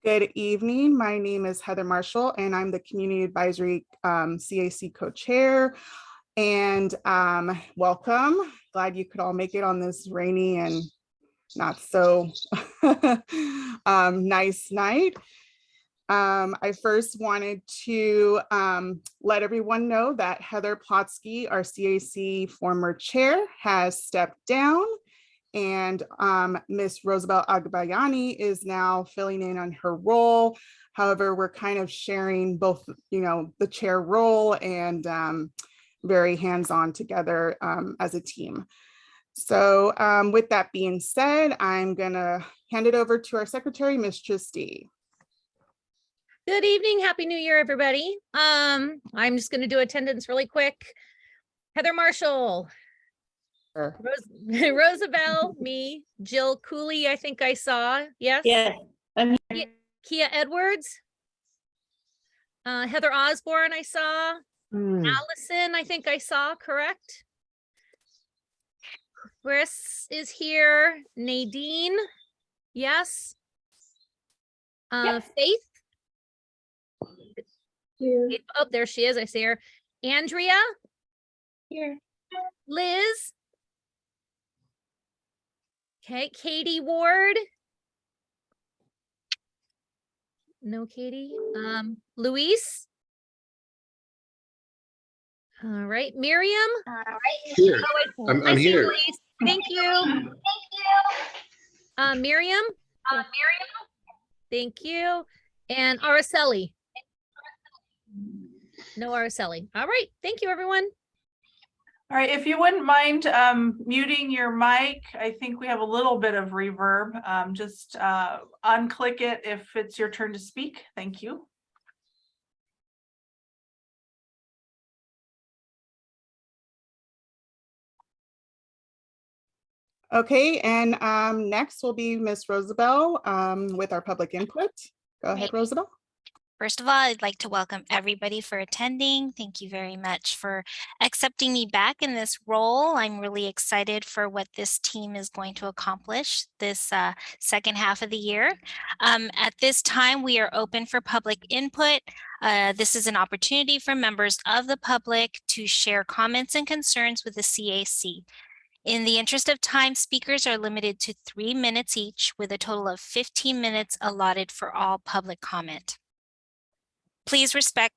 Good evening. My name is Heather Marshall, and I'm the Community Advisory CAC co-chair. And welcome. Glad you could all make it on this rainy and not so nice night. I first wanted to let everyone know that Heather Plotsky, our CAC former chair, has stepped down. And Miss Rosabelle Agbayani is now filling in on her role. However, we're kind of sharing both, the chair role and very hands-on together as a team. So with that being said, I'm gonna hand it over to our secretary, Miss Tristee. Good evening. Happy New Year, everybody. I'm just going to do attendance really quick. Heather Marshall, Sure. Rosabelle, me, Jill Cooley, I think I saw. Yes. Yeah. Kia Edwards, Heather Osborne, I saw. Allison, I think I saw. Correct. Chris is here. Nadine, yes. Faith. Here. Oh, there she is. I see her. Andrea. Here. Liz. Okay, Katie Ward. No, Katie. Luis. All right, Miriam. Here. Oh, I'm see you, here. Luis. Thank you. Miriam. Thank you. And Araceli. No Araceli. All right. Thank you, everyone. All right, if you wouldn't mind muting your mic, I think we have a little bit of reverb. Just unclick it if it's your turn to speak. Thank you. Okay, and next will be Miss Rosabelle with our public input. Go ahead, Rosabelle. First of all, I'd like to welcome everybody for attending. Thank you very much for accepting me back in this role. I'm really excited for what this team is going to accomplish this second half of the year. At this time, we are open for public input. This is an opportunity for members of the public to share comments and concerns with the CAC. In the interest of time, speakers are limited to 3 minutes each, with a total of 15 minutes allotted for all public comment. Please respect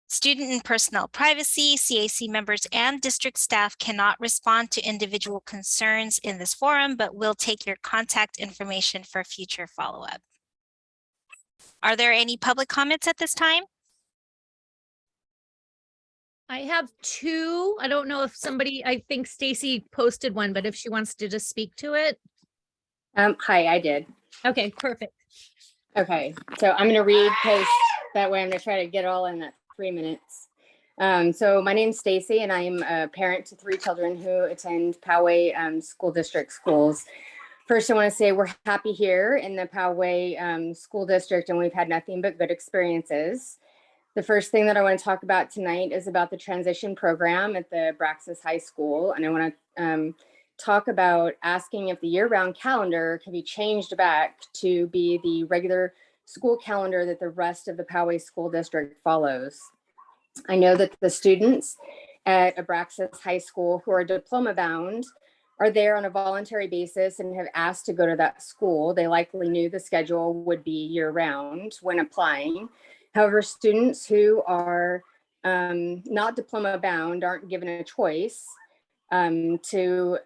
student and personnel privacy. CAC members and district staff cannot respond to individual concerns in this forum, but will take your contact information for future follow-up. Are there any public comments at this time? I have two. I don't know if somebody, I think Stacy posted one, but if she wants to just speak to it. Hi, I did. Okay, perfect. Okay, so I'm going to read because that way I'm going to try to get all in that 3 minutes. So my name's Stacy, and I am a parent to 3 children who attend Poway School District schools. First, I want to say we're happy here in the Poway School District, and we've had nothing but good experiences. The first thing that I want to talk about tonight is about the transition program at the Braxis High School, and I want to talk about asking if the year-round calendar can be changed back to be the regular school calendar that the rest of the Poway School District follows. I know that the students at Abraxas High School who are diploma bound are there on a voluntary basis and have asked to go to that school. They likely knew the schedule would be year-round when applying. However, students who are not diploma bound aren't given a choice to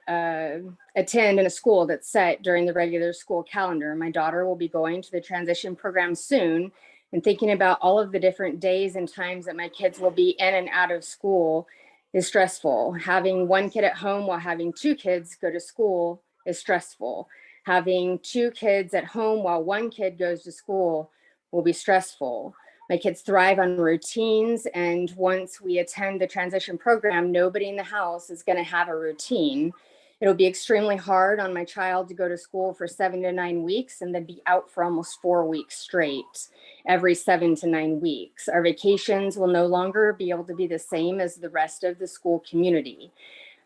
attend in a school that's set during the regular school calendar. My daughter will be going to the transition program soon, and thinking about all of the different days and times that my kids will be in and out of school is stressful. Having one kid at home while having 2 kids go to school is stressful. Having 2 kids at home while 1 kid goes to school will be stressful. My kids thrive on routines, and once we attend the transition program, nobody in the house is going to have a routine. It'll be extremely hard on my child to go to school for 7 to 9 weeks and then be out for almost 4 weeks straight, every 7 to 9 weeks. Our vacations will no longer be able to be the same as the rest of the school community.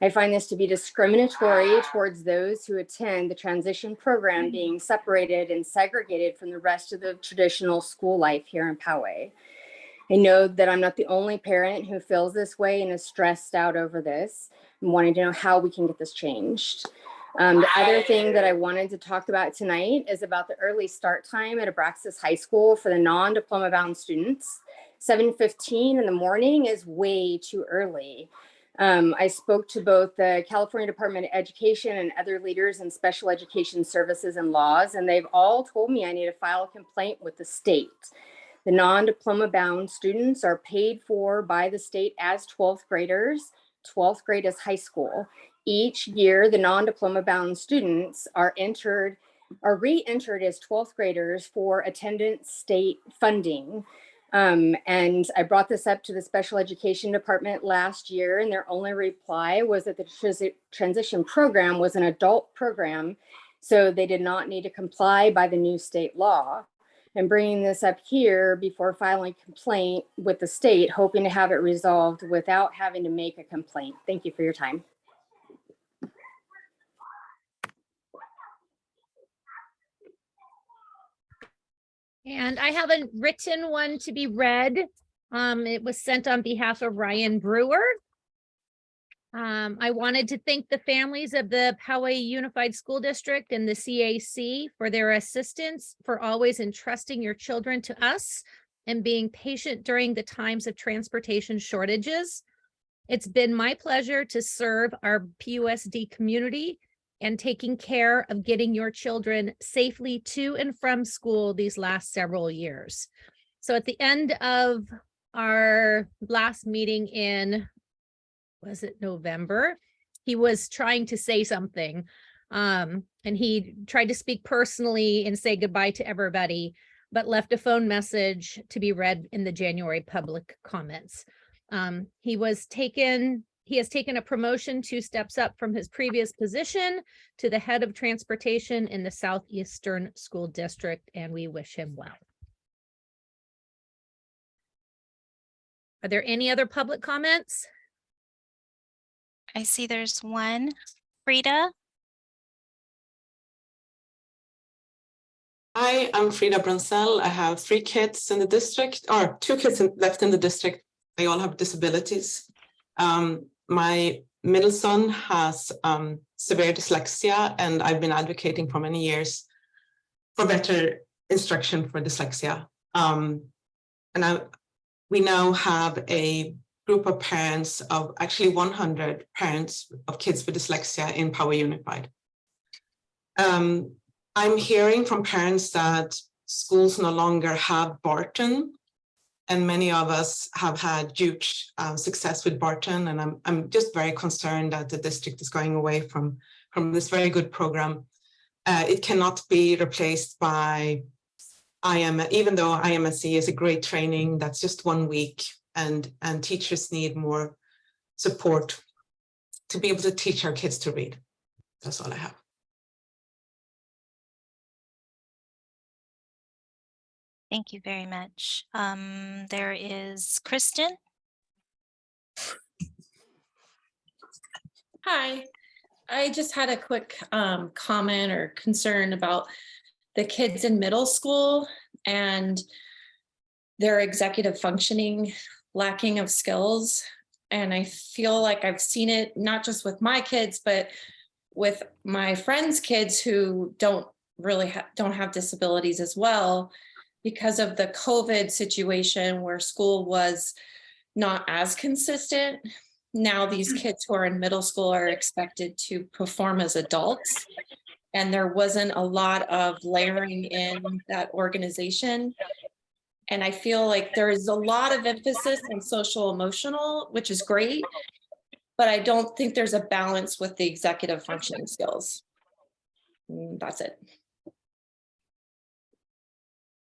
I find this to be discriminatory towards those who attend the transition program, being separated and segregated from the rest of the traditional school life here in Poway. I know that I'm not the only parent who feels this way and is stressed out over this and wanting to know how we can get this changed. The other thing that I wanted to talk about tonight is about the early start time at Abraxas High School for the non-diploma bound students. 7:15 in the morning is way too early. I spoke to both the California Department of Education and other leaders in special education services and laws, and they've all told me I need to file a complaint with the state. The non-diploma bound students are paid for by the state as 12th graders. 12th grade is high school. Each year, the non-diploma bound students are re-entered as 12th graders for attendance state funding. And I brought this up to the special education department last year, and their only reply was that the transition program was an adult program, so they did not need to comply by the new state law. And bringing this up here before filing a complaint with the state, hoping to have it resolved without having to make a complaint. Thank you for your time. And I have a written one to be read. It was sent on behalf of Ryan Brewer. I wanted to thank the families of the Poway Unified School District and the CAC for their assistance, for always entrusting your children to us and being patient during the times of transportation shortages. It's been my pleasure to serve our PUSD community and taking care of getting your children safely to and from school these last several years. So at the end of our last meeting in, was it November? He was trying to say something, and he tried to speak personally and say goodbye to everybody, but left a phone message to be read in the January public comments. He has taken a promotion 2 steps up from his previous position to the head of transportation in the Southeastern School District, and we wish him well. Are there any other public comments? I see there's one. Frida? Hi, I'm Frida Brunsell. I have 3 kids in the district, or 2 kids left in the district. They all have disabilities. My middle son has severe dyslexia, and I've been advocating for many years for better instruction for dyslexia. We now have a group of parents of actually 100 parents of kids with dyslexia in Poway Unified. I'm hearing from parents that schools no longer have Barton, and many of us have had huge success with Barton, and I'm just very concerned that the district is going away from this very good program. It cannot be replaced by even though IMSE is a great training, that's just 1 week. And teachers need more support to be able to teach our kids to read. That's all I have. Thank you very much. There is Kristen. Hi, I just had a quick comment or concern about the kids in middle school and their executive functioning, lacking of skills. And I feel like I've seen it not just with my kids, but with my friends' kids who don't have disabilities as well, because of the COVID situation where school was not as consistent. Now these kids who are in middle school are expected to perform as adults, and there wasn't a lot of layering in that organization. And I feel like there is a lot of emphasis on social emotional, which is great, but I don't think there's a balance with the executive functioning skills. That's it.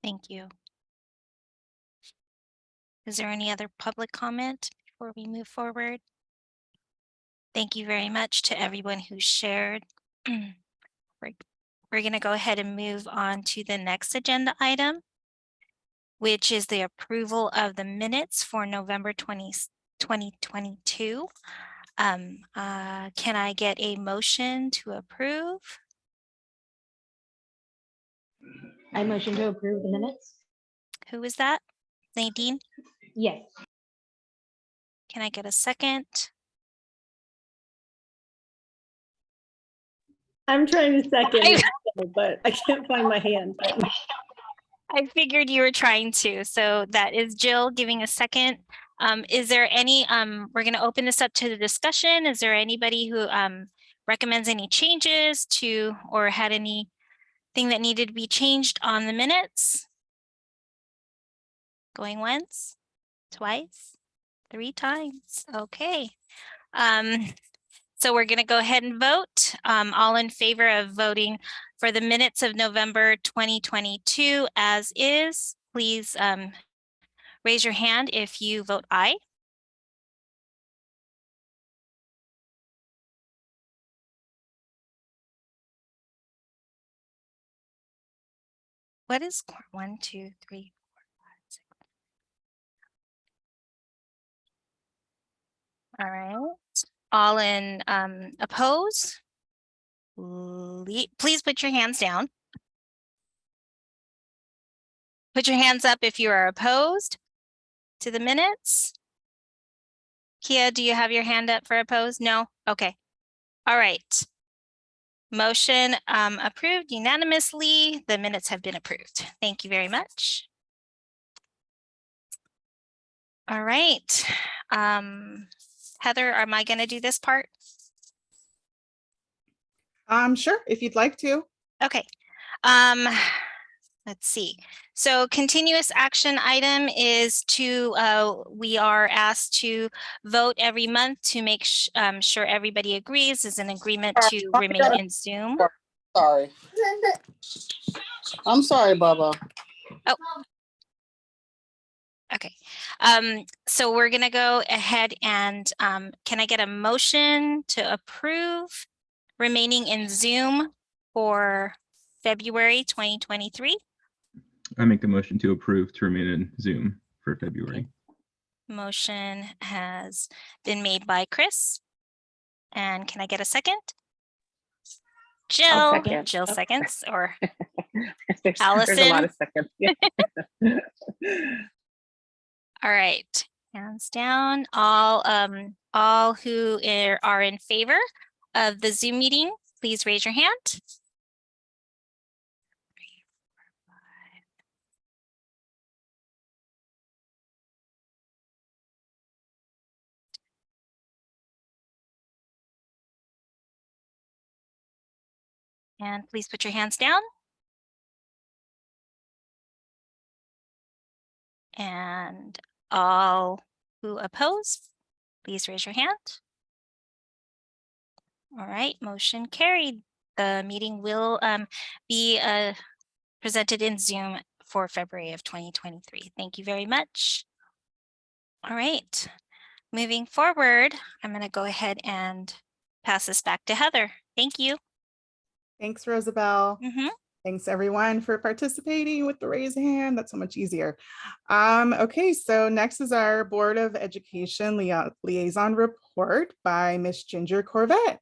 Thank you. Is there any other public comment before we move forward? Thank you very much to everyone who shared. We're going to go ahead and move on to the next agenda item, which is the approval of the minutes for November 20, 2022. Can I get a motion to approve? I motion to approve the minutes. Who is that? Nadine? Yes. Can I get a second? I'm trying to second, it, but I can't find my hand. I figured you were trying to. So that is Jill giving a second. Is there any, we're going to open this up to the discussion. Is there anybody who recommends any changes to or had anything that needed to be changed on the minutes? Going once, twice, 3 times. Okay. So we're going to go ahead and vote. All in favor of voting for the minutes of November 2022 as is, please raise your hand if you vote aye. What is 1, 2, 3, 4, 5, 6? All right. All in oppose? Please put your hands down. Put your hands up if you are opposed to the minutes. Kia, do you have your hand up for opposed? No? Okay. All right. Motion approved unanimously. The minutes have been approved. Thank you very much. All right. Heather, am I going to do this part? Sure, if you'd like to. Okay. Let's see. So continuous action item is to, we are asked to vote every month to make sure everybody agrees, is an agreement to remain in Zoom. Sorry. I'm sorry, Bubba. Oh. Okay. So we're gonna go ahead and can I get a motion to approve remaining in Zoom for February 2023? I make a motion to approve to remain in Zoom for February. Motion has been made by Chris. And can I get a second? Jill. second. Jill seconds, or There's a Allison. lot of seconds. Yeah. All right, hands down. All who are in favor of the Zoom meeting, please raise your hand. And please put your hands down. And all who oppose, please raise your hand. All right, motion carried. The meeting will be presented in Zoom for February of 2023. Thank you very much. All right, moving forward, I'm going to go ahead and pass this back to Heather. Thank you. Thanks, Rosabelle. Mm-hmm. Thanks everyone for participating with the raise hand. That's so much easier. Okay, so next is our Board of Education Liaison Report by Miss Ginger Corvette.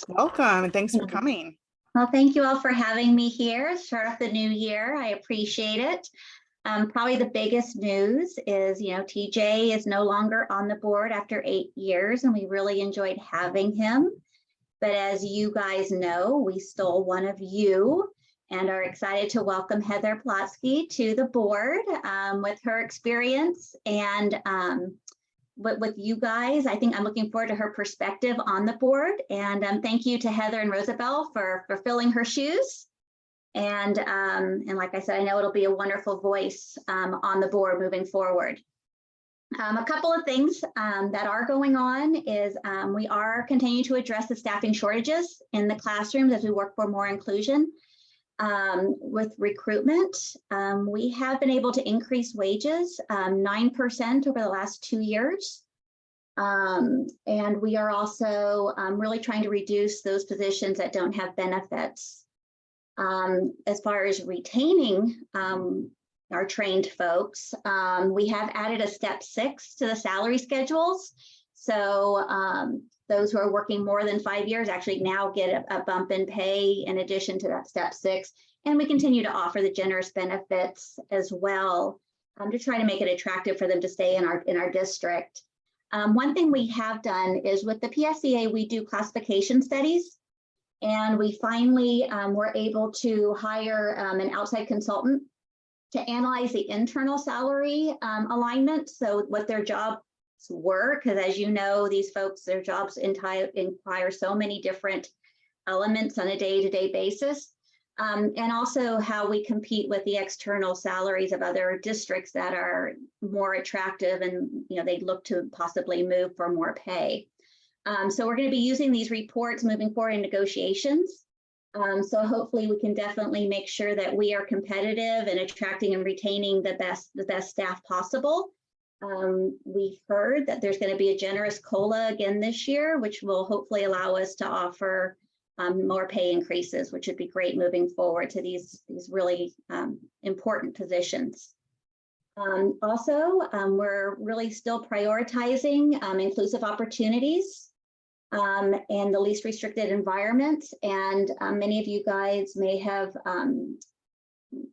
Welcome and thanks for coming. Well, thank you all for having me here. Start off the new year. I appreciate it. Probably the biggest news is, TJ is no longer on the board after 8 years, and we really enjoyed having him. But as you guys know, we stole one of you and are excited to welcome Heather Plotsky to the board with her experience and with you guys. I think I'm looking forward to her perspective on the board. And thank you to Heather and Rosabelle for filling her shoes. And like I said, I know it'll be a wonderful voice on the board moving forward. A couple of things that are going on is we are continuing to address the staffing shortages in the classrooms as we work for more inclusion. With recruitment, we have been able to increase wages 9% over the last 2 years. And we are also really trying to reduce those positions that don't have benefits. As far as retaining our trained folks, we have added a step 6 to the salary schedules. So those who are working more than 5 years actually now get a bump in pay in addition to that step 6. And we continue to offer the generous benefits as well to try to make it attractive for them to stay in our district. One thing we have done is with the PSEA, we do classification studies. And we finally were able to hire an outside consultant to analyze the internal salary alignment. So what their jobs were, because as you know, these folks, their jobs inquire so many different elements on a day-to-day basis. And also how we compete with the external salaries of other districts that are more attractive and they look to possibly move for more pay. So we're going to be using these reports moving forward in negotiations. So hopefully we can definitely make sure that we are competitive and attracting and retaining the best staff possible. We've heard that there's going to be a generous COLA again this year, which will hopefully allow us to offer more pay increases, which would be great moving forward to these really important positions. Also, we're really still prioritizing inclusive opportunities and the least restricted environment. And many of you guys may have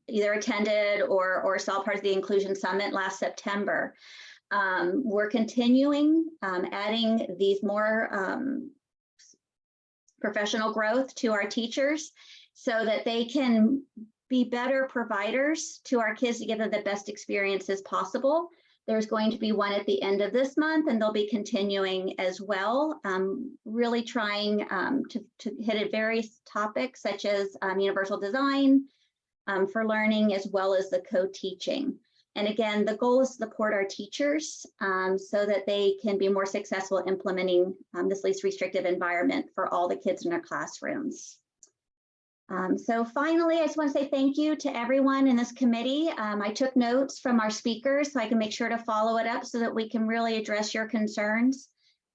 either attended or saw part of the Inclusion Summit last September. We're continuing adding these more professional growth to our teachers so that they can be better providers to our kids to give them the best experiences possible. There's going to be one at the end of this month, and they'll be continuing as well, really trying to hit at various topics such as universal design for learning, as well as the co-teaching. And again, the goal is to support our teachers so that they can be more successful implementing this least restrictive environment for all the kids in our classrooms. So finally, I just want to say thank you to everyone in this committee. I took notes from our speakers so I can make sure to follow it up so that we can really address your concerns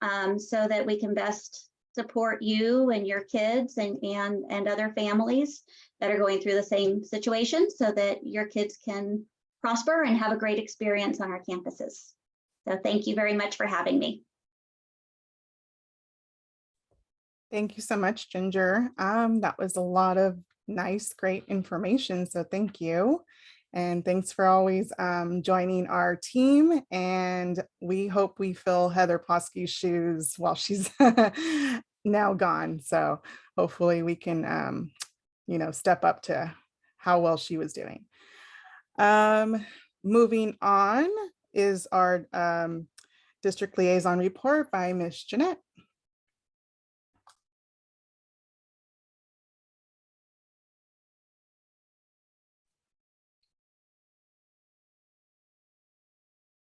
so that we can best support you and your kids and other families that are going through the same situation so that your kids can prosper and have a great experience on our campuses. So thank you very much for having me. Thank you so much, Ginger. That was a lot of nice, great information. So thank you. And thanks for always joining our team. And we hope we fill Heather Plosky's shoes while she's now gone. So hopefully we can, step up to how well she was doing. Moving on is our district liaison report by Ms. Jeanette.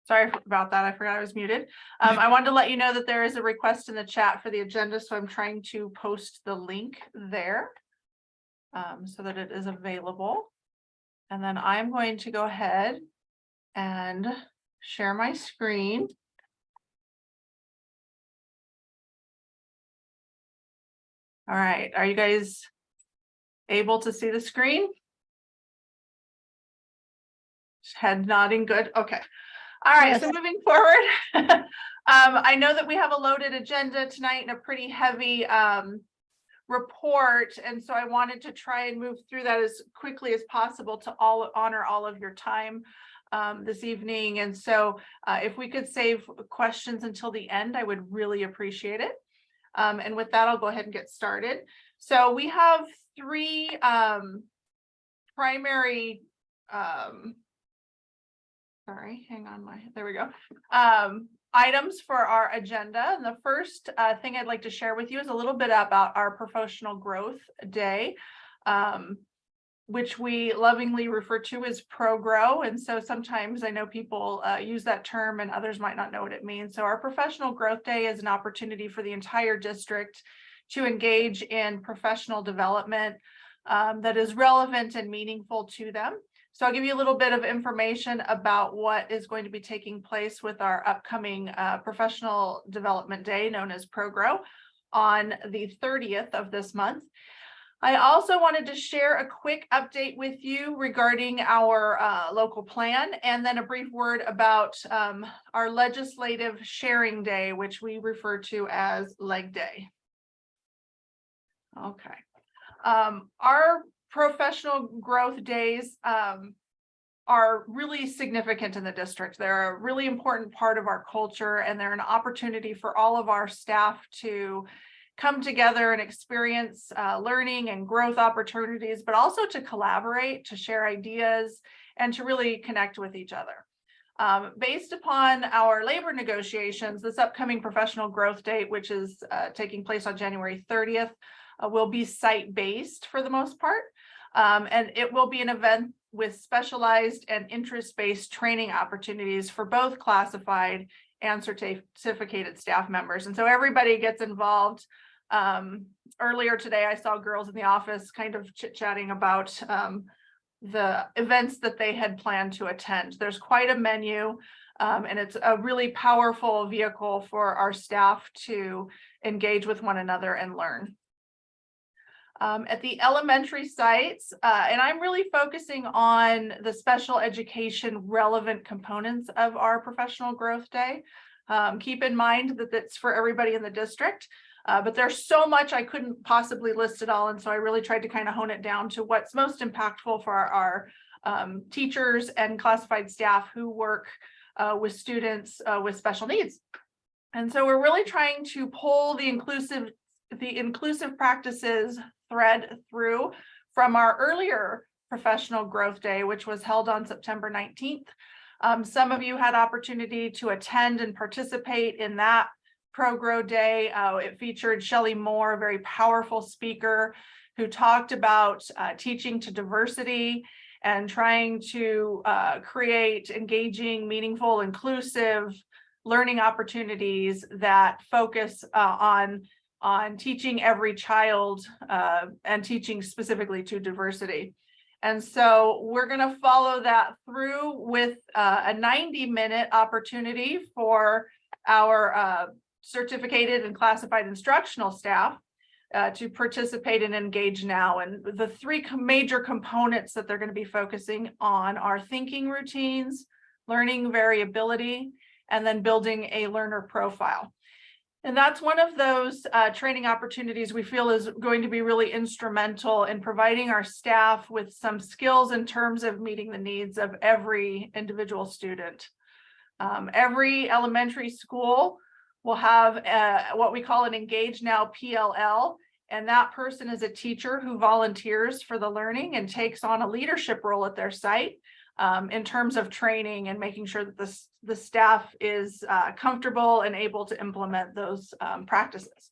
Sorry about that. I forgot I was muted. I wanted to let you know that there is a request in the chat for the agenda, so I'm trying to post the link there so that it is available. And then I'm going to go ahead and share my screen. All right, are you guys able to see the screen? Head nodding, good, okay. All right, yes. So moving forward, I know that we have a loaded agenda tonight and a pretty heavy report, and so I wanted to try and move through that as quickly as possible to honor all of your time this evening. And so if we could save questions until the end, I would really appreciate it. And with that, I'll go ahead and get started. So we have three primary sorry, hang on, there we go. Items for our agenda. And the first thing I'd like to share with you is a little bit about our Professional Growth Day, which we lovingly refer to as ProGrow. And so sometimes I know people use that term and others might not know what it means. So our Professional Growth Day is an opportunity for the entire district to engage in professional development that is relevant and meaningful to them. So I'll give you a little bit of information about what is going to be taking place with our upcoming Professional Development Day, known as ProGrow, on the 30th of this month. I also wanted to share a quick update with you regarding our local plan, and then a brief word about our legislative sharing day, which we refer to as Leg Day. Okay. Our professional growth days are really significant in the district. They're a really important part of our culture, and they're an opportunity for all of our staff to come together and experience learning and growth opportunities, but also to collaborate, to share ideas, and to really connect with each other. Based upon our labor negotiations, this upcoming professional growth date, which is taking place on January 30th, will be site-based for the most part. And it will be an event with specialized and interest-based training opportunities for both classified and certificated staff members. And so everybody gets involved. Earlier today, I saw girls in the office kind of chit-chatting about the events that they had planned to attend. There's quite a menu, and it's a really powerful vehicle for our staff to engage with one another and learn. At the elementary sites, and I'm really focusing on the special education relevant components of our professional growth day. Keep in mind that it's for everybody in the district, but there's so much I couldn't possibly list it all. And so I really tried to kind of hone it down to what's most impactful for our teachers and classified staff who work with students with special needs. And so we're really trying to pull the inclusive practices thread through from our earlier professional growth day, which was held on September 19th. Some of you had opportunity to attend and participate in that ProGrow Day. It featured Shelley Moore, a very powerful speaker who talked about teaching to diversity and trying to create engaging, meaningful, inclusive learning opportunities that focus on teaching every child and teaching specifically to diversity. And so we're going to follow that through with a 90-minute opportunity for our certificated and classified instructional staff to participate and engage now. And the three major components that they're going to be focusing on are thinking routines, learning variability, and then building a learner profile. And that's one of those training opportunities we feel is going to be really instrumental in providing our staff with some skills in terms of meeting the needs of every individual student. Every elementary school will have what we call an Engage Now PLL, and that person is a teacher who volunteers for the learning and takes on a leadership role at their site in terms of training and making sure that the staff is comfortable and able to implement those practices.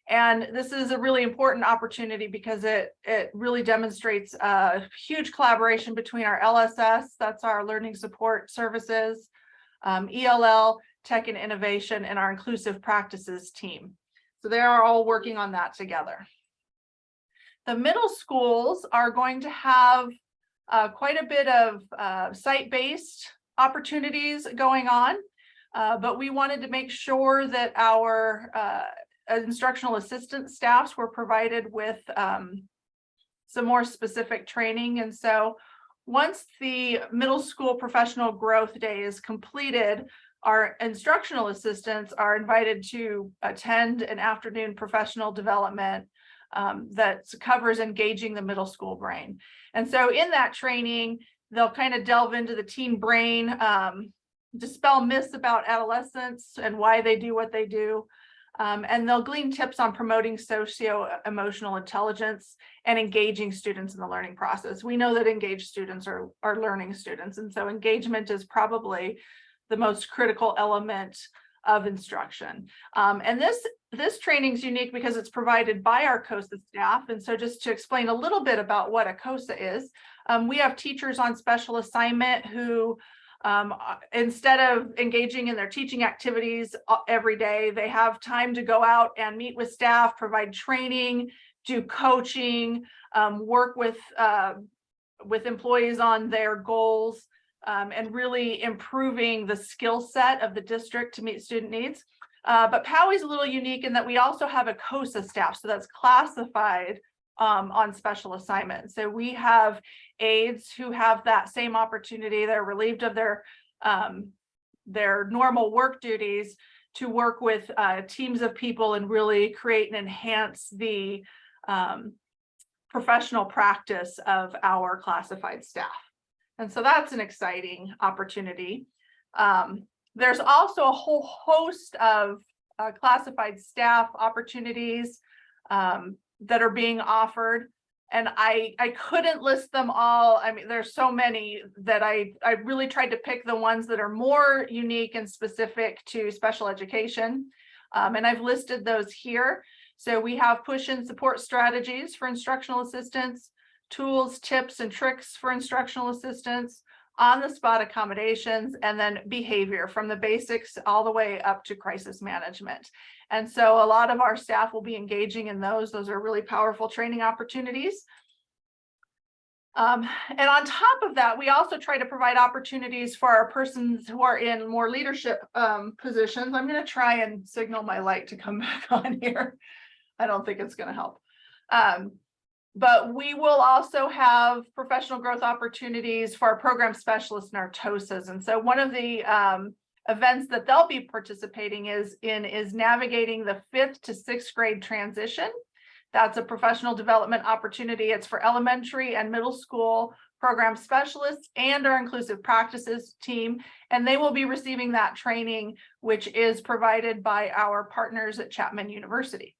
And this is a really important opportunity because it really demonstrates a huge collaboration between our LSS, that's our learning support services, ELL, tech and innovation, and our inclusive practices team. So they are all working on that together. The middle schools are going to have quite a bit of site-based opportunities going on, but we wanted to make sure that our instructional assistant staffs were provided with some more specific training. And so once the middle school professional growth day is completed, our instructional assistants are invited to attend an afternoon professional development that covers engaging the middle school brain. And so in that training, they'll kind of delve into the teen brain, dispel myths about adolescence and why they do what they do. And they'll glean tips on promoting socio-emotional intelligence and engaging students in the learning process. We know that engaged students are learning students. And so engagement is probably the most critical element of instruction. And this training is unique because it's provided by our COSA staff. And so just to explain a little bit about what a COSA is, we have teachers on special assignment who, instead of engaging in their teaching activities every day, they have time to go out and meet with staff, provide training, do coaching, work with employees on their goals, and really improving the skill set of the district to meet student needs. But POWI is a little unique in that we also have a COSA staff, so that's classified on special assignment. So we have aides who have that same opportunity. They're relieved of their normal work duties to work with teams of people and really create and enhance the professional practice of our classified staff. And so that's an exciting opportunity. There's also a whole host of classified staff opportunities that are being offered. And I couldn't list them all. I mean, there's so many that I really tried to pick the ones that are more unique and specific to special education. And I've listed those here. So we have push and support strategies for instructional assistants, tools, tips, and tricks for instructional assistants, on-the-spot accommodations, and then behavior from the basics all the way up to crisis management. And so a lot of our staff will be engaging in those. Those are really powerful training opportunities. And on top of that, we also try to provide opportunities for our persons who are in more leadership positions. I'm going to try and signal my light to come back on here. I don't think it's going to help. But we will also have professional growth opportunities for our program specialists and our TOSAs. And so one of the events that they'll be participating is navigating the 5th to 6th grade transition. That's a professional development opportunity. It's for elementary and middle school program specialists and our inclusive practices team. And they will be receiving that training, which is provided by our partners at Chapman University.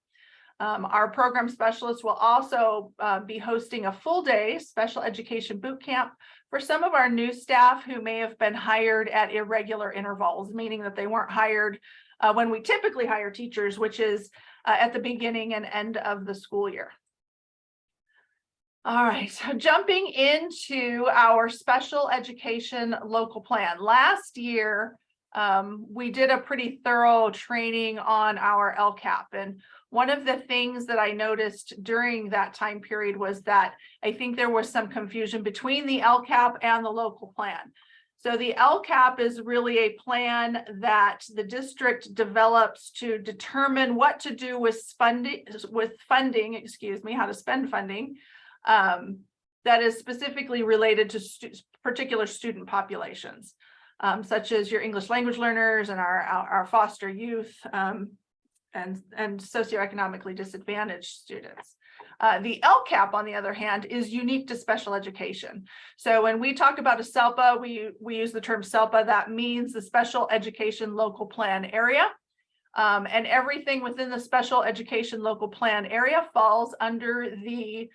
Our program specialists will also be hosting a full-day special education boot camp for some of our new staff who may have been hired at irregular intervals, meaning that they weren't hired when we typically hire teachers, which is at the beginning and end of the school year. All right, so jumping into our special education local plan. Last year, we did a pretty thorough training on our LCAP, and one of the things that I noticed during that time period was that I think there was some confusion between the LCAP and the local plan. So the LCAP is really a plan that the district develops to determine what to do with funding, how to spend funding that is specifically related to particular student populations, such as your English language learners and our foster youth, and socioeconomically disadvantaged students. The LCAP, on the other hand, is unique to special education. So when we talk about a SELPA, we use the term SELPA. That means the special education local plan area. And everything within the special education local plan area falls under the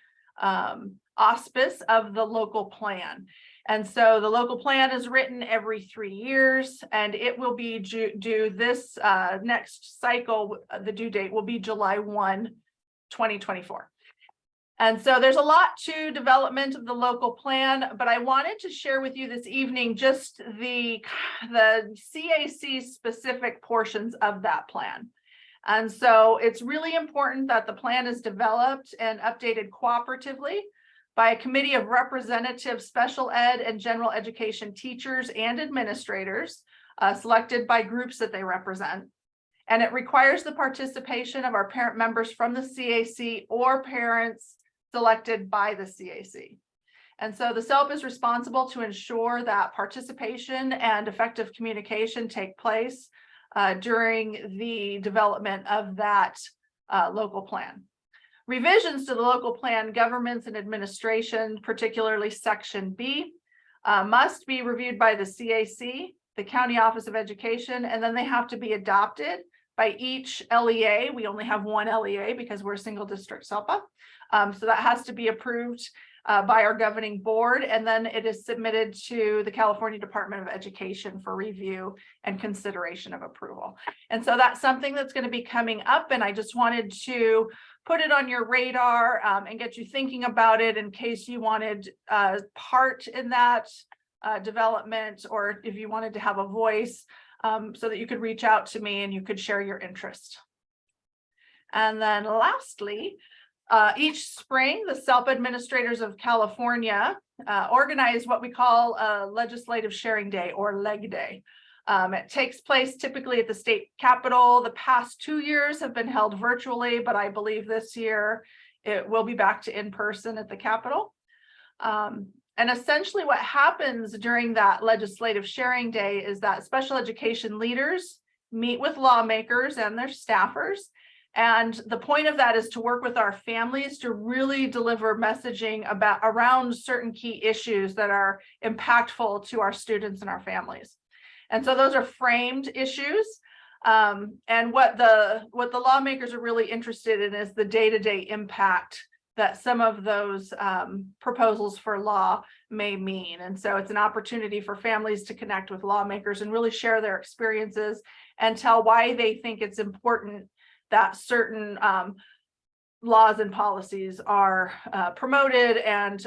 auspice of the local plan. And so the local plan is written every 3 years, and it will be due this next cycle. The due date will be July 1, 2024. And so there's a lot to development of the local plan, but I wanted to share with you this evening just the CAC specific portions of that plan. And so it's really important that the plan is developed and updated cooperatively by a committee of representative special ed and general education teachers and administrators selected by groups that they represent. And it requires the participation of our parent members from the CAC or parents selected by the CAC. And so the SELP is responsible to ensure that participation and effective communication take place during the development of that local plan. Revisions to the local plan governments and administration, particularly Section B, must be reviewed by the CAC, the County Office of Education, and then they have to be adopted by each LEA. We only have one LEA because we're a single district SELPA. So that has to be approved by our governing board, and then it is submitted to the California Department of Education for review and consideration of approval. And so that's something that's going to be coming up, and I just wanted to put it on your radar and get you thinking about it in case you wanted part in that development, or if you wanted to have a voice so that you could reach out to me and you could share your interest. And then lastly, each spring, the SELP administrators of California organize what we call a legislative sharing day, or LEG Day. It takes place typically at the state capitol. The past 2 years have been held virtually, but I believe this year it will be back to in person at the Capitol. And essentially what happens during that legislative sharing day is that special education leaders meet with lawmakers and their staffers. And the point of that is to work with our families to really deliver messaging around certain key issues that are impactful to our students and our families. And so those are framed issues. And what the lawmakers are really interested in is the day-to-day impact that some of those proposals for law may mean. And so it's an opportunity for families to connect with lawmakers and really share their experiences and tell why they think it's important that certain laws and policies are promoted and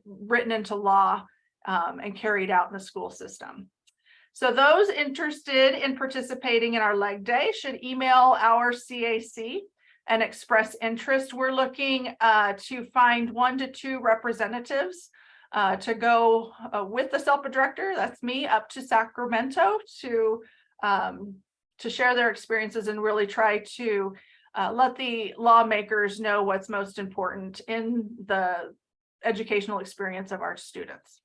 written into law and carried out in the school system. So those interested in participating in our leg day should email our CAC and express interest. We're looking to find 1 to 2 representatives to go with the SELPA director, that's me, up to Sacramento to share their experiences and really try to let the lawmakers know what's most important in the educational experience of our students.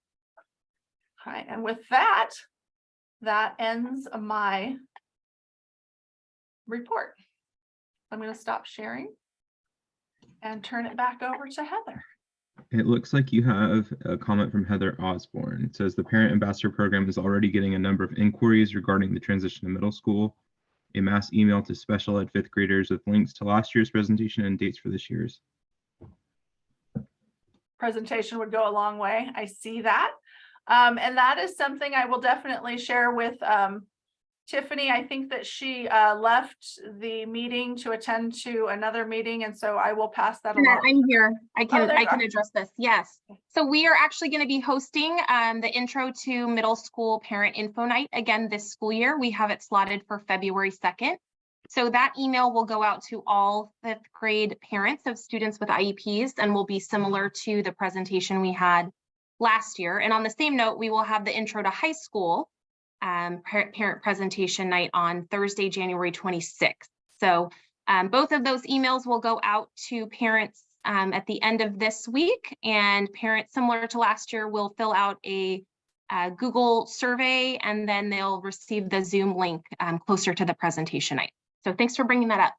Okay, and with that, that ends my report. I'm going to stop sharing and turn it back over to Heather. It looks like you have a comment from Heather Osborne. It says the Parent Ambassador Program is already getting a number of inquiries regarding the transition to middle school. A mass email to special ed 5th graders with links to last year's presentation and dates for this year's. Presentation would go a long way. I see that. And that is something I will definitely share with Tiffany. I think that she left the meeting to attend to another meeting, and so I will pass that along. I'm here. I can there you are. address this. Yes. So we are actually going to be hosting the Intro to Middle School Parent Info Night again this school year. We have it slotted for February 2nd. So that email will go out to all 5th grade parents of students with IEPs and will be similar to the presentation we had last year. And on the same note, we will have the Intro to High School parent presentation night on Thursday, January 26th. So both of those emails will go out to parents at the end of this week, and parents, similar to last year, will fill out a Google survey, and then they'll receive the Zoom link closer to the presentation night. So thanks for bringing that up.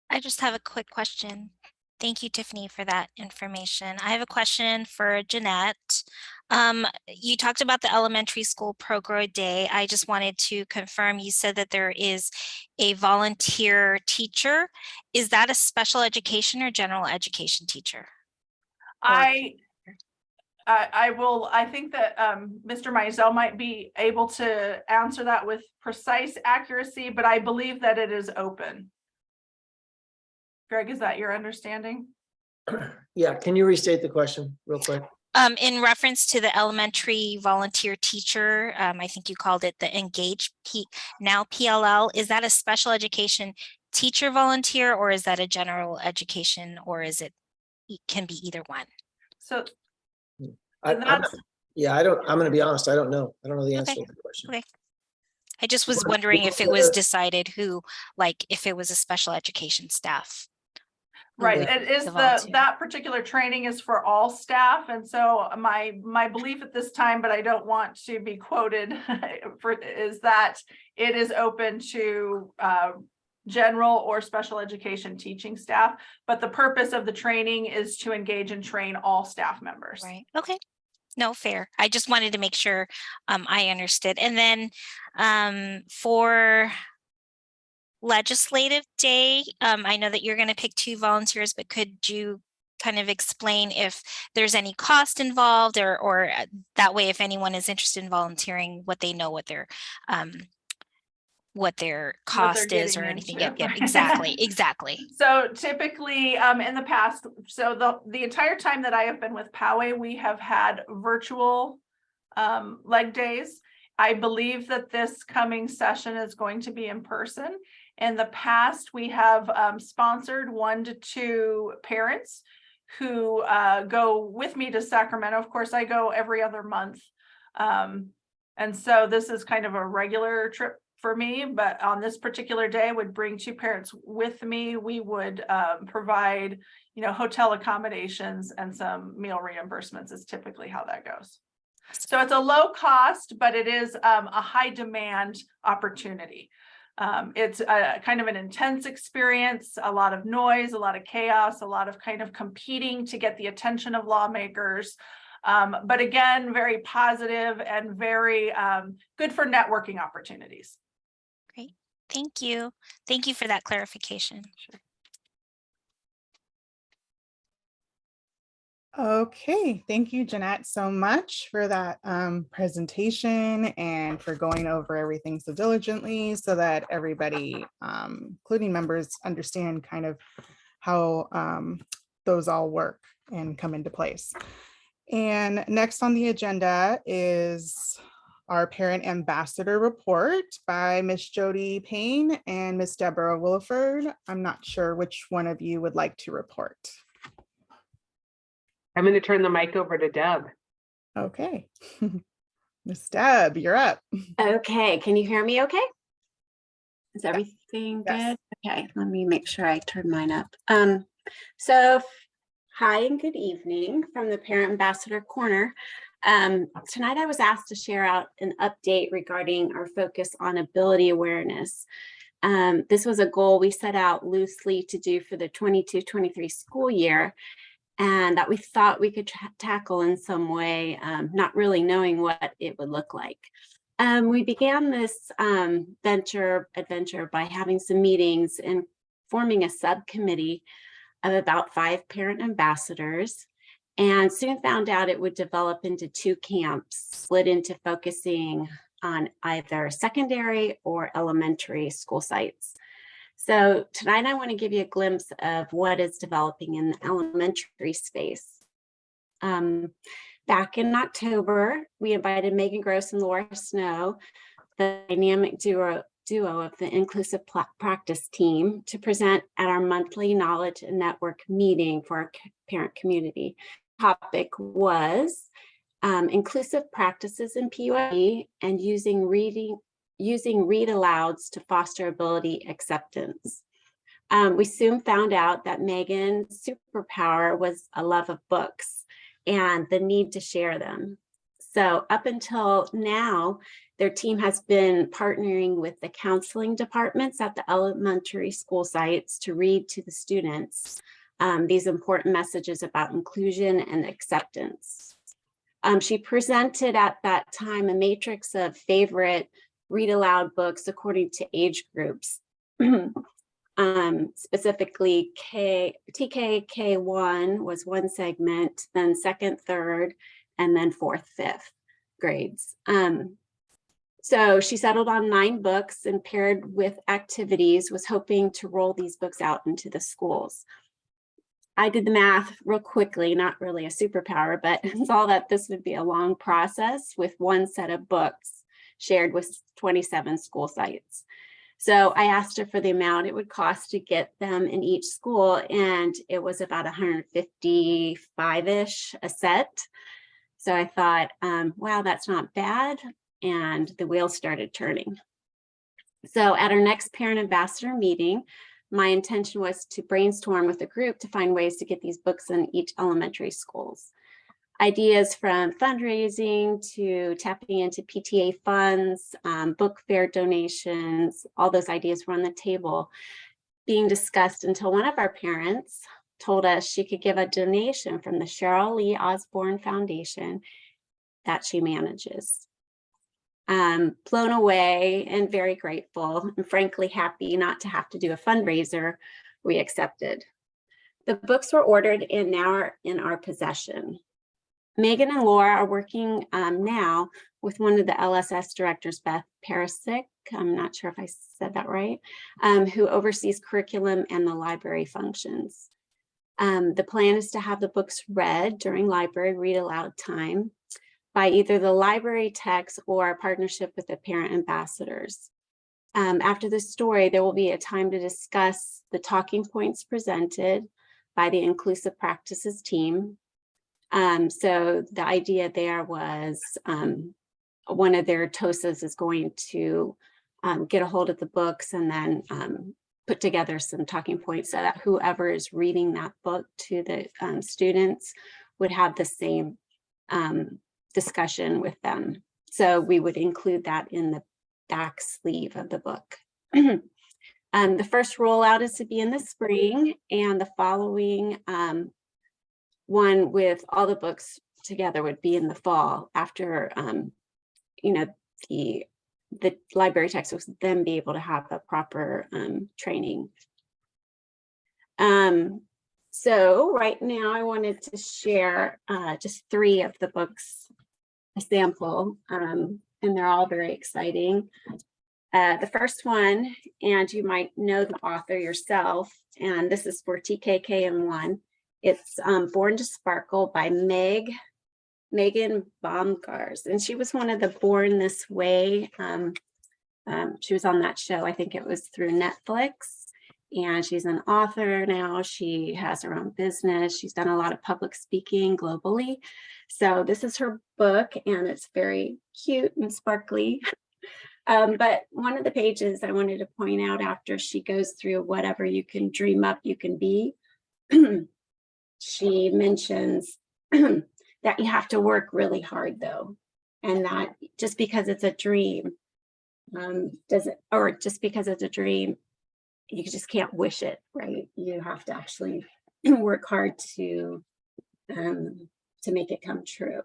I just have a quick question. Thank you, Tiffany, for that information. I have a question for Jeanette. You talked about the elementary school program day. I just wanted to confirm, you said that there is a volunteer teacher. Is that a special education or general education teacher? I think that Mr. Mizell might be able to answer that with precise accuracy, but I believe that it is open. Greg, is that your understanding? Yeah, can you restate the question real quick? In reference to the elementary volunteer teacher, I think you called it the Engage now PLL. Is that a special education teacher volunteer, or is that a general education, or is it can be either one? So I'm going to be honest. I don't know. I don't know the answer to the question. Okay. I just was wondering if it was decided who, like if it was a special education staff. Right, it is that particular training is for all staff, and so my belief at this time, but I don't want to be quoted, is that it is open to general or special education teaching staff, but the purpose of the training is to engage and train all staff members. Right. Okay. No, fair. I just wanted to make sure I understood. And then for legislative day, I know that you're going to pick 2 volunteers, but could you kind of explain if there's any cost involved, or that way, if anyone is interested in volunteering, what they know what their cost is or anything. Yeah, exactly. So typically in the past, so the entire time that I have been with Poway, we have had virtual leg days. I believe that this coming session is going to be in person. In the past, we have sponsored 1 to 2 parents who go with me to Sacramento. Of course, I go every other month. And so this is kind of a regular trip for me, but on this particular day would bring 2 parents with me. We would provide, hotel accommodations and some meal reimbursements is typically how that goes. So it's a low cost, but it is a high demand opportunity. It's a kind of an intense experience, a lot of noise, a lot of chaos, a lot of kind of competing to get the attention of lawmakers. But again, very positive and very good for networking opportunities. Great. Thank you. Thank you for that clarification. Sure. Okay, thank you, Jeanette, so much for that presentation and for going over everything so diligently so that everybody, including members, understand kind of how those all work and come into place. And next on the agenda is our Parent Ambassador Report by Miss Jody Payne and Miss Deborah Williford. I'm not sure which one of you would like to report. I'm going to turn the mic over to Deb. Okay. Miss Deb, you're up. Okay, can you hear me okay? Is everything Yes. good? Okay, let me make sure I turn mine up. So hi and good evening from the Parent Ambassador Corner. Tonight I was asked to share out an update regarding our focus on ability awareness. This was a goal we set out loosely to do for the 22-23 school year, and that we thought we could tackle in some way, not really knowing what it would look like. We began this adventure by having some meetings and forming a subcommittee of about 5 parent ambassadors, and soon found out it would develop into 2 camps, split into focusing on either secondary or elementary school sites. So tonight I want to give you a glimpse of what is developing in the elementary space. Back in October, we invited Megan Gross and Laura Snow, the dynamic duo of the Inclusive Practice team, to present at our monthly knowledge and network meeting for our parent community. The topic was inclusive practices in PUE and using read alouds to foster ability acceptance. We soon found out that Megan's superpower was a love of books and the need to share them. So up until now, their team has been partnering with the counseling departments at the elementary school sites to read to the students these important messages about inclusion and acceptance. She presented at that time a matrix of favorite read aloud books according to age groups. Specifically TK-K1 was one segment, then 2nd, 3rd, and then 4th, 5th grades. So she settled on 9 books and paired with activities was hoping to roll these books out into the schools. I did the math real quickly, not really a superpower, but saw that this would be a long process with one set of books shared with 27 school sites. So I asked her for the amount it would cost to get them in each school, and it was about $155-ish a set. So I thought, wow, that's not bad. And the wheels started turning. So at our next parent ambassador meeting, my intention was to brainstorm with the group to find ways to get these books in each elementary schools. Ideas from fundraising to tapping into PTA funds, book fair donations, all those ideas were on the table being discussed until one of our parents told us she could give a donation from the Cheryl Lee Osborne Foundation that she manages. Blown away and very grateful and frankly happy not to have to do a fundraiser, we accepted. The books were ordered and now are in our possession. Megan and Laura are working now with one of the LSS directors, Beth Parasic, I'm not sure if I said that right, who oversees curriculum and the library functions. The plan is to have the books read during library read aloud time by either the library techs or a partnership with the parent ambassadors. After the story, there will be a time to discuss the talking points presented by the Inclusive Practices team. So the idea there was one of their TOSAs is going to get a hold of the books and then put together some talking points so that whoever is reading that book to the students would have the same discussion with them. So we would include that in the back sleeve of the book. The first rollout is to be in the spring, and the following one with all the books together would be in the fall after, the library textbooks would then be able to have a proper training. So right now I wanted to share just 3 of the books, a sample, and they're all very exciting. The first one, and you might know the author yourself, and this is for TKKM1. It's Born to Sparkle by Megan Baumgars, and she was one of the Born This Way. She was on that show, I think it was through Netflix, and she's an author now. She has her own business. She's done a lot of public speaking globally. So this is her book, and it's very cute and sparkly. But one of the pages I wanted to point out, after she goes through whatever you can dream up, you can be, she mentions that you have to work really hard though. And that just because it's a dream, just because it's a dream, you just can't wish it, right? You have to actually work hard to make it come true.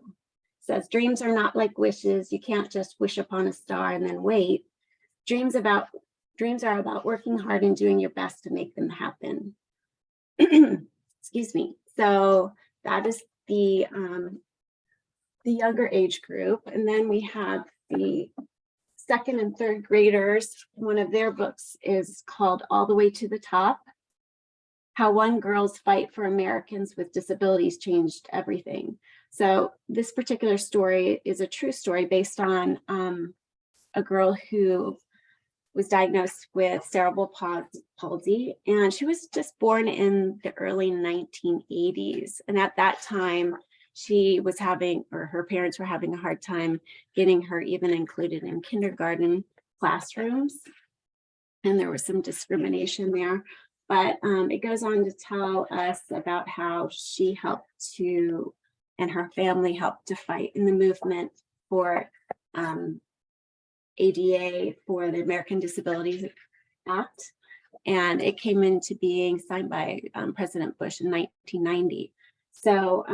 Says dreams are not like wishes. You can't just wish upon a star and then wait. Dreams are about working hard and doing your best to make them happen. Excuse me. So that is the younger age group, and then we have the 2nd and 3rd graders. One of their books is called All the Way to the Top: How One Girl's Fight for Americans with Disabilities Changed Everything. So this particular story is a true story based on a girl who was diagnosed with cerebral palsy, and she was just born in the early 1980s. And at that time, she was having, or her parents were having a hard time getting her even included in kindergarten classrooms. And there was some discrimination there. But it goes on to tell us about how she helped to, and her family helped to fight in the movement for ADA, for the American Disabilities Act. And it came into being, signed by President Bush in 1990. So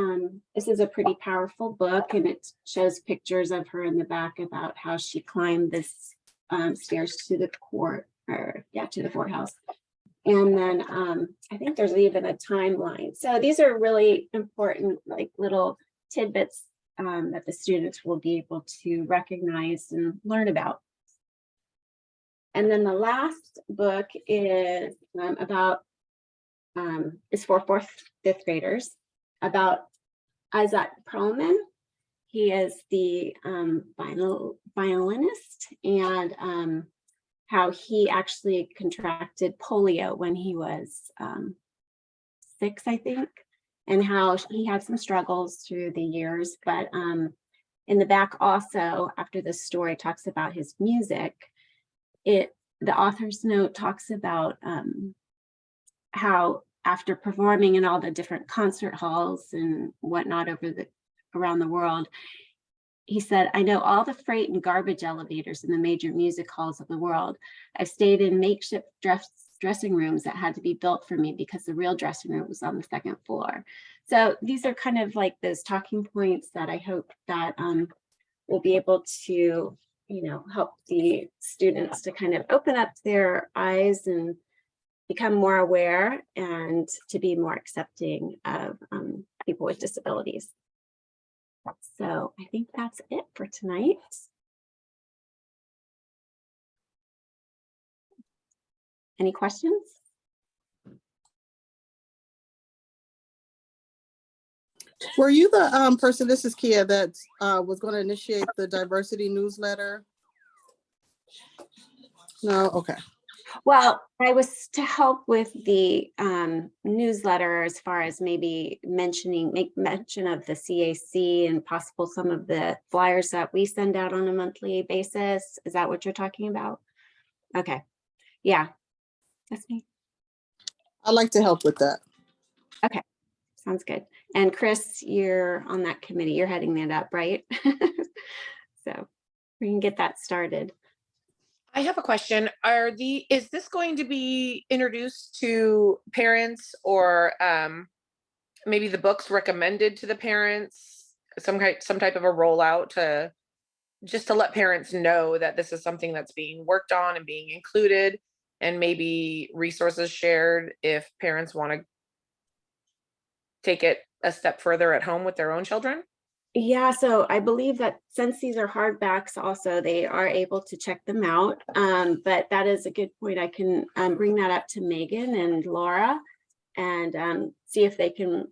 this is a pretty powerful book, and it shows pictures of her in the back about how she climbed this stairs to the court, to the courthouse. And then I think there's even a timeline. So these are really important, like little tidbits that the students will be able to recognize and learn about. And then the last book is is for 4th, 5th graders, about Isaac Perlman. He is the violinist, and how he actually contracted polio when he was 6, I think, and how he had some struggles through the years. But in the back also, after the story talks about his music, the author's note talks about how after performing in all the different concert halls and whatnot around the world, he said, "I know all the freight and garbage elevators in the major music halls of the world. I've stayed in makeshift dressing rooms that had to be built for me because the real dressing room was on the 2nd floor." So these are kind of like those talking points that I hope that will be able to, help the students to kind of open up their eyes and become more aware and to be more accepting of people with disabilities. So I think that's it for tonight. Any questions? Were you the person, this is Kia, that was going to initiate the diversity newsletter? No, okay. Well, I was to help with the newsletter as far as maybe make mention of the CAC and possible some of the flyers that we send out on a monthly basis. Is that what you're talking about? Okay. Yeah, that's me. I'd like to help with that. Okay, sounds good. And Chris, you're on that committee. You're heading that up, right? So we can get that started. I have a question. Is this going to be introduced to parents, or maybe the books recommended to the parents, some type of a rollout to just to let parents know that this is something that's being worked on and being included, and maybe resources shared if parents want to take it a step further at home with their own children? Yeah, so I believe that since these are hardbacks also, they are able to check them out. But that is a good point. I can bring that up to Megan and Laura and see if they can,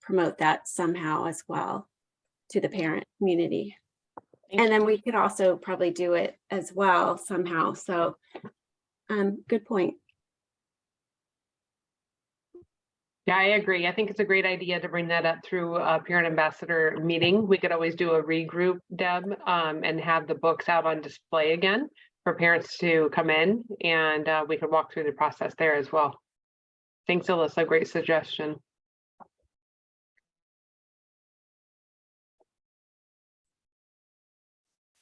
promote that somehow as well to the parent community. And then we could also probably do it as well somehow. So good point. Yeah, I agree. I think it's a great idea to bring that up through a parent ambassador meeting. We could always do a regroup, Deb, and have the books out on display again for parents to come in, and we could walk through the process there as well. Thanks, Alyssa. Great suggestion.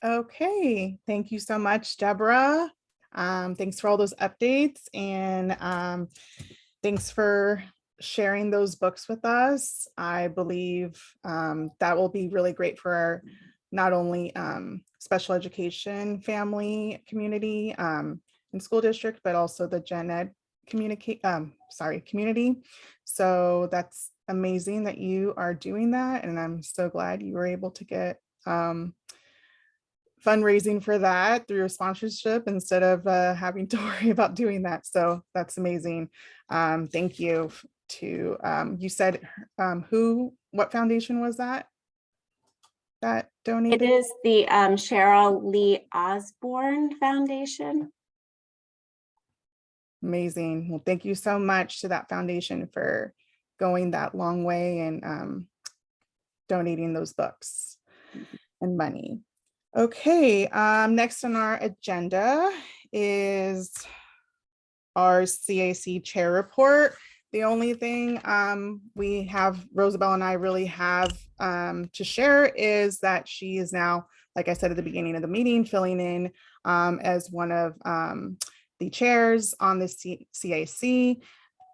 Okay, thank you so much, Deborah. Thanks for all those updates, and thanks for sharing those books with us. I believe that will be really great for our not only special education family community and school district, but also the gen ed community. So that's amazing that you are doing that, and I'm so glad you were able to get fundraising for that through your sponsorship instead of having to worry about doing that. So that's amazing. Thank you to, you said what foundation was that donated? It is the Cheryl Lee Osborne Foundation. Amazing. Well, thank you so much to that foundation for going that long way and donating those books and money. Okay, next on our agenda is our CAC chair report. The only thing we have, Rosabelle and I really have to share is that she is now, like I said at the beginning of the meeting, filling in as one of the chairs on the CAC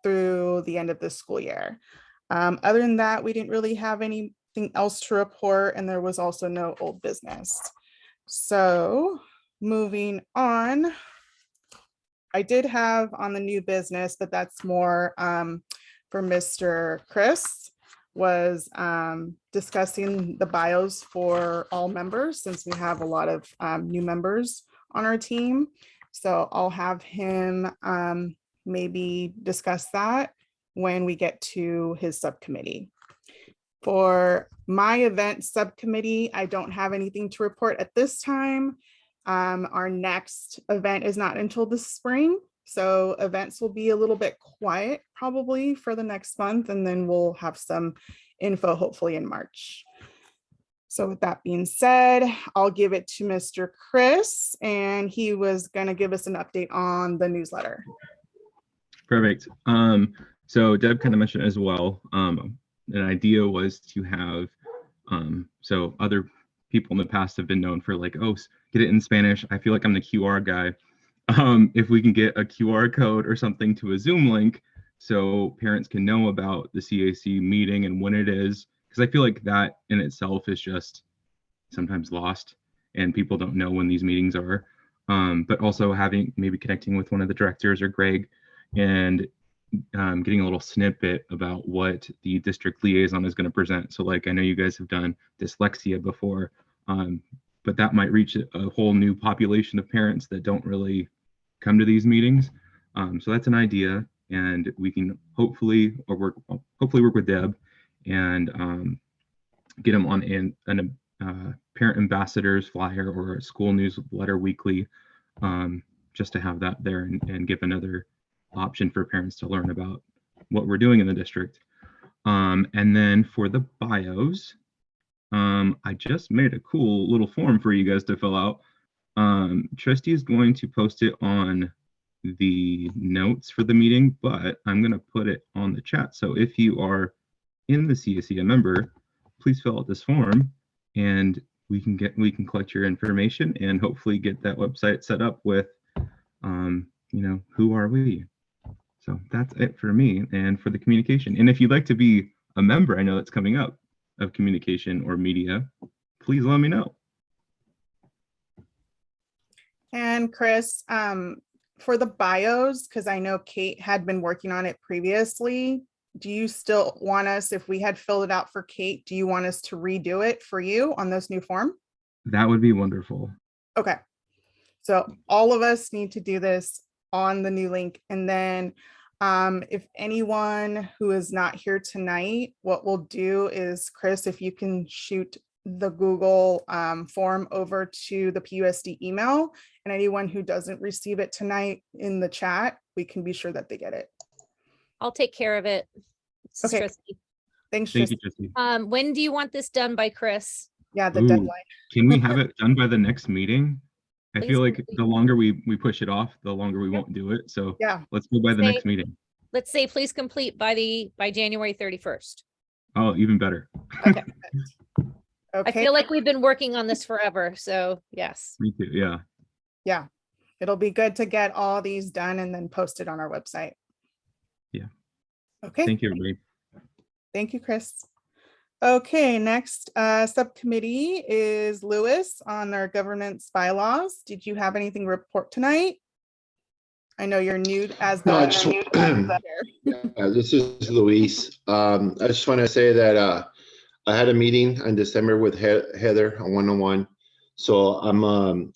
through the end of the school year. Other than that, we didn't really have anything else to report, and there was also no old business. So moving on, I did have on the new business, but that's more for Mr. Chris, was discussing the bios for all members since we have a lot of new members on our team. So I'll have him maybe discuss that when we get to his subcommittee. For my event subcommittee, I don't have anything to report at this time. Our next event is not until the spring, so events will be a little bit quiet probably for the next month, and then we'll have some info hopefully in March. So with that being said, I'll give it to Mr. Chris, and he was going to give us an update on the newsletter. Perfect. So Deb kind of mentioned as well, an idea was to have, so other people in the past have been known for like, oh, get it in Spanish. I feel like I'm the QR guy. If we can get a QR code or something to a Zoom link so parents can know about the CAC meeting and when it is, because I feel like that in itself is just sometimes lost and people don't know when these meetings are. But also maybe connecting with one of the directors or Greg and getting a little snippet about what the district liaison is going to present. So like, I know you guys have done dyslexia before, but that might reach a whole new population of parents that don't really come to these meetings. So that's an idea, and we can hopefully work with Deb and get them on a parent ambassadors flyer or a school newsletter weekly, just to have that there and give another option for parents to learn about what we're doing in the district. And then for the bios, I just made a cool little form for you guys to fill out. Trustee is going to post it on the notes for the meeting, but I'm going to put it on the chat. So if you are in the CAC a member, please fill out this form and we can collect your information and hopefully get that website set up with, who are we? So that's it for me and for the communication. And if you'd like to be a member, I know that's coming up, of communication or media, please let me know. And Chris, for the bios, because I know Kate had been working on it previously, do you still want us, if we had filled it out for Kate, do you want us to redo it for you on this new form? That would be wonderful. Okay. So all of us need to do this on the new link. And then if anyone who is not here tonight, what we'll do is, Chris, if you can shoot the Google form over to the PUSD email, and anyone who doesn't receive it tonight in the chat, we can be sure that they get it. I'll take care of it. This is Okay. Trustee. Thanks, Thank you, Trustee. Trustee. When do you want this done by, Chris? Yeah, the Ooh, deadline. Can we have it done by the next meeting? I Please feel like complete. the longer we push it off, the longer we won't do it. So Yeah. let's go by the Say- next meeting. Let's say please complete by January 31st. Oh, even better. Okay. I Okay. feel like we've been working on this forever, so yes. Me too. Yeah. Yeah. It'll be good to get all these done and then post it on our website. Yeah. Okay. Thank you, everybody. Thank you, Chris. Okay, next subcommittee is Lewis on our governance bylaws. Did you have anything to report tonight? I know you're new as the. No, I just, this is Luis. I just want to say that I had a meeting in December with Heather on one-on-one. So I'm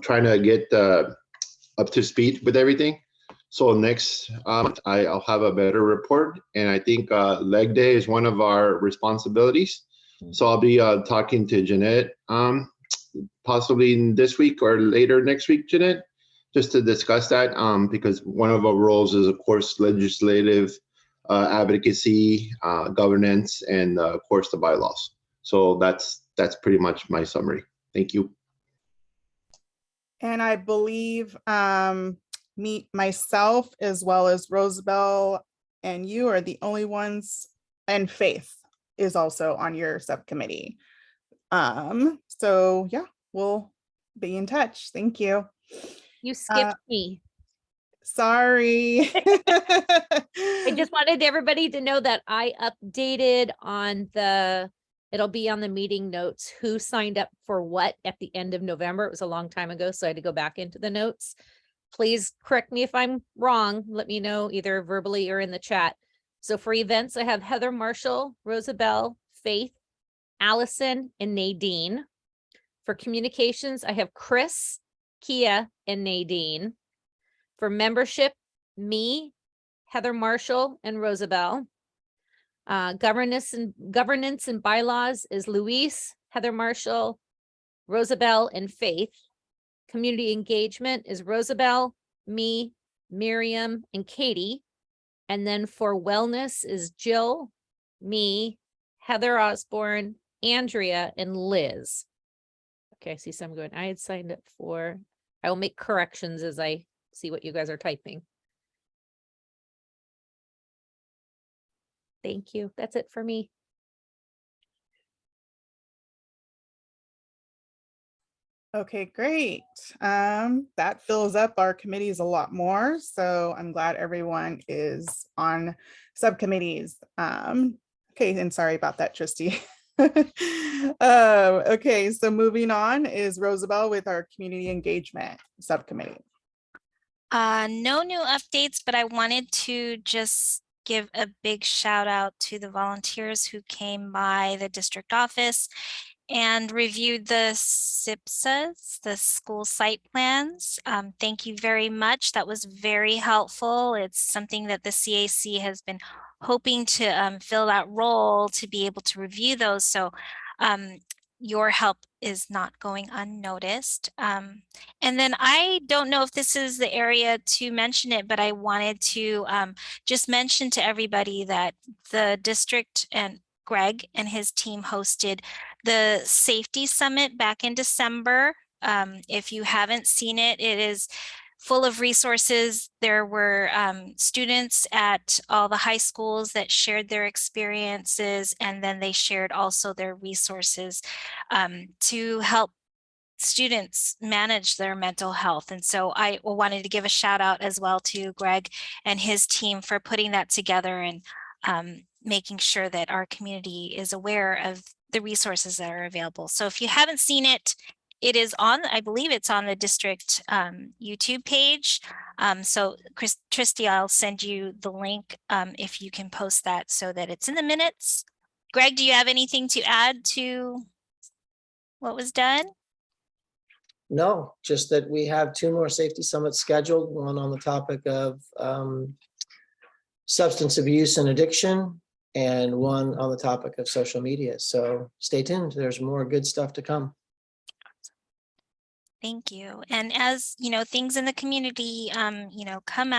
trying to get up to speed with everything. So next, I'll have a better report. And I think leg day is one of our responsibilities. So I'll be talking to Jeanette possibly this week or later next week, Jeanette, just to discuss that because one of our roles is, of course, legislative advocacy, governance, and of course the bylaws. So that's pretty much my summary. Thank you. And I believe myself as well as Rosabelle and you are the only ones, and Faith is also on your subcommittee. So yeah, we'll be in touch. Thank you. You skipped me. Sorry. I just wanted everybody to know that I updated on it'll be on the meeting notes, who signed up for what at the end of November. It was a long time ago, so I had to go back into the notes. Please correct me if I'm wrong. Let me know either verbally or in the chat. So for events, I have Heather Marshall, Rosabelle, Faith, Allison, and Nadine. For communications, I have Chris, Kia, and Nadine. For membership, me, Heather Marshall, and Rosabelle. Governance and bylaws is Luis, Heather Marshall, Rosabelle, and Faith. Community engagement is Rosabelle, me, Miriam, and Katie. And then for wellness is Jill, me, Heather Osborne, Andrea, and Liz. Okay, I see some going. I had signed up for, I will make corrections as I see what you guys are typing. Thank you. That's it for me. Okay, great. That fills up our committees a lot more. So I'm glad everyone is on subcommittees. Okay, and sorry about that, Trustee. Okay, so moving on is Rosabelle with our community engagement subcommittee. No new updates, but I wanted to just give a big shout out to the volunteers who came by the district office and reviewed the SIPSAs, the school site plans. Thank you very much. That was very helpful. It's something that the CAC has been hoping to fill that role to be able to review those. So your help is not going unnoticed. And then I don't know if this is the area to mention it, but I wanted to just mention to everybody that the district and Greg and his team hosted the safety summit back in December if you haven't seen it, it is full of resources. There were students at all the high schools that shared their experiences, and then they shared also their resources to help students manage their mental health. And so I wanted to give a shout out as well to Greg and his team for putting that together and making sure that our community is aware of the resources that are available. So if you haven't seen it, it is on, I believe it's on the district YouTube page. So Tristy, I'll send you the link if you can post that so that it's in the minutes. Greg, do you have anything to add to what was done? No, just that we have 2 more safety summits scheduled, one on the topic of substance abuse and addiction, and one on the topic of social media. So stay tuned. There's more good stuff to come. Thank you. And as you know, things in the community, you know, come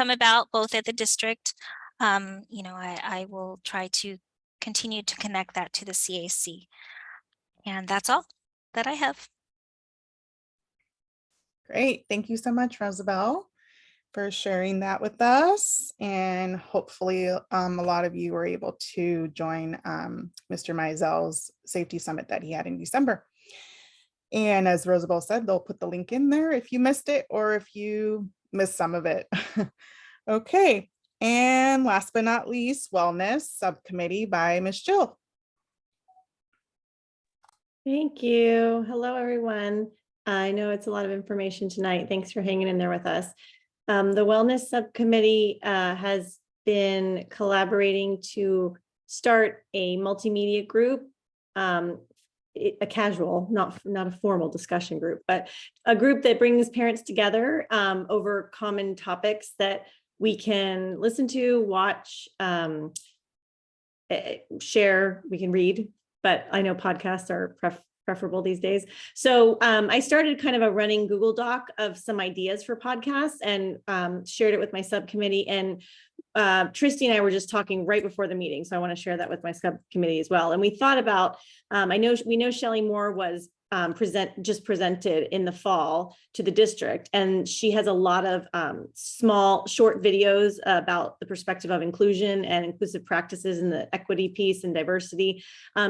about both at the district, you know, I will try to continue to connect that to the CAC. And that's all that I have. Great. Thank you so much, Rosabelle, for sharing that with us. And hopefully a lot of you were able to join Mr. Meisel's safety summit that he had in December. And as Rosabelle said, they'll put the link in there if you missed it or if you missed some of it. Okay. And last but not least, Wellness Subcommittee by Ms. Jill. Thank you. Hello, everyone. I know it's a lot of information tonight. Thanks for hanging in there with us. The Wellness Subcommittee has been collaborating to start a multimedia group, a casual, not a formal discussion group, but a group that brings parents together over common topics that we can listen to, watch, share, we can read, but I know podcasts are preferable these days. So I started kind of a running Google Doc of some ideas for podcasts and shared it with my subcommittee. And Tristy and I were just talking right before the meeting. So I want to share that with my subcommittee as well. And we thought about, we know Shelley Moore was presented in the fall to the district, and she has a lot of small short videos about the perspective of inclusion and inclusive practices in the equity piece and diversity.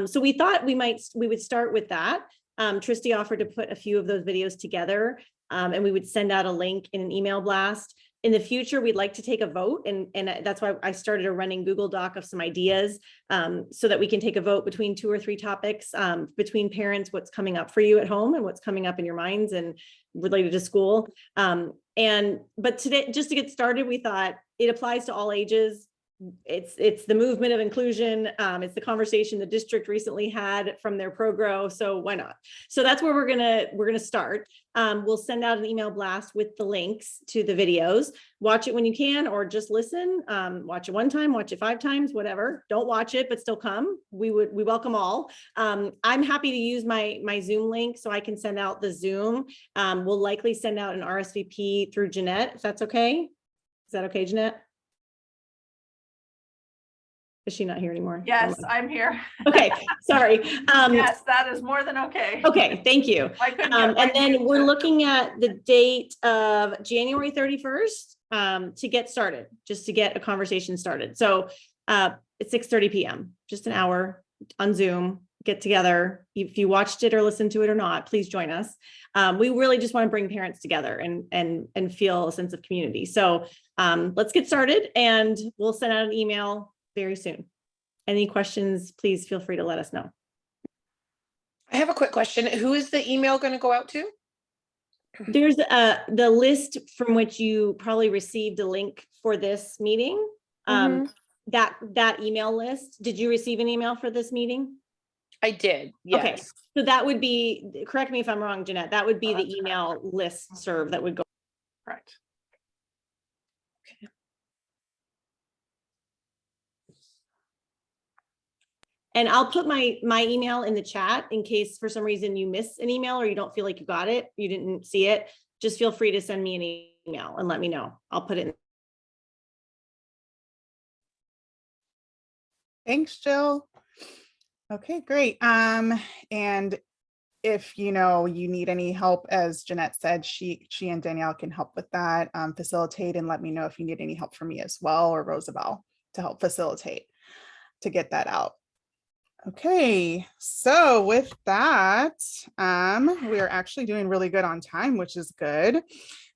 So we thought we would start with that. Tristy offered to put a few of those videos together, and we would send out a link in an email blast. In the future, we'd like to take a vote, and that's why I started a running Google Doc of some ideas so that we can take a vote between 2 or 3 topics, between parents, what's coming up for you at home and what's coming up in your minds and related to school. But today, just to get started, we thought it applies to all ages. It's the movement of inclusion. It's the conversation the district recently had from their ProGrow. So why not? So that's where we're gonna start. We'll send out an email blast with the links to the videos. Watch it when you can, or just listen. Watch it 1 time, watch it 5 times, whatever. Don't watch it, but still come. We welcome all. I'm happy to use my Zoom link so I can send out the Zoom. We'll likely send out an RSVP through Jeanette, if that's okay. Is that okay, Jeanette? Is she not here anymore? Yes, I'm here. Okay, sorry. Yes, that is more than okay. Okay, thank you. And then we're looking at the date of January 31st to get started, just to get a conversation started. So it's 6:30 p.m., just an hour on Zoom, get together. If you watched it or listened to it or not, please join us. We really just want to bring parents together and feel a sense of community. So let's get started, and we'll send out an email very soon. Any questions, please feel free to let us know. I have a quick question. Who is the email going to go out to? There's the list from which you probably received a link for this meeting. That email list. Did you receive an email for this meeting? I did, yes. Okay, so that would be, correct me if I'm wrong, Jeanette, that would be the email list serve that would go. Correct. Okay. And I'll put my email in the chat in case for some reason you miss an email or you don't feel like you got it, you didn't see it. Just feel free to send me an email and let me know. I'll put it in. Thanks, Jill. Okay, great. And if you know you need any help, as Jeanette said, she and Danielle can help with that, facilitate, and let me know if you need any help from me as well, or Rosabelle to help facilitate to get that out. Okay, so with that, we are actually doing really good on time, which is good.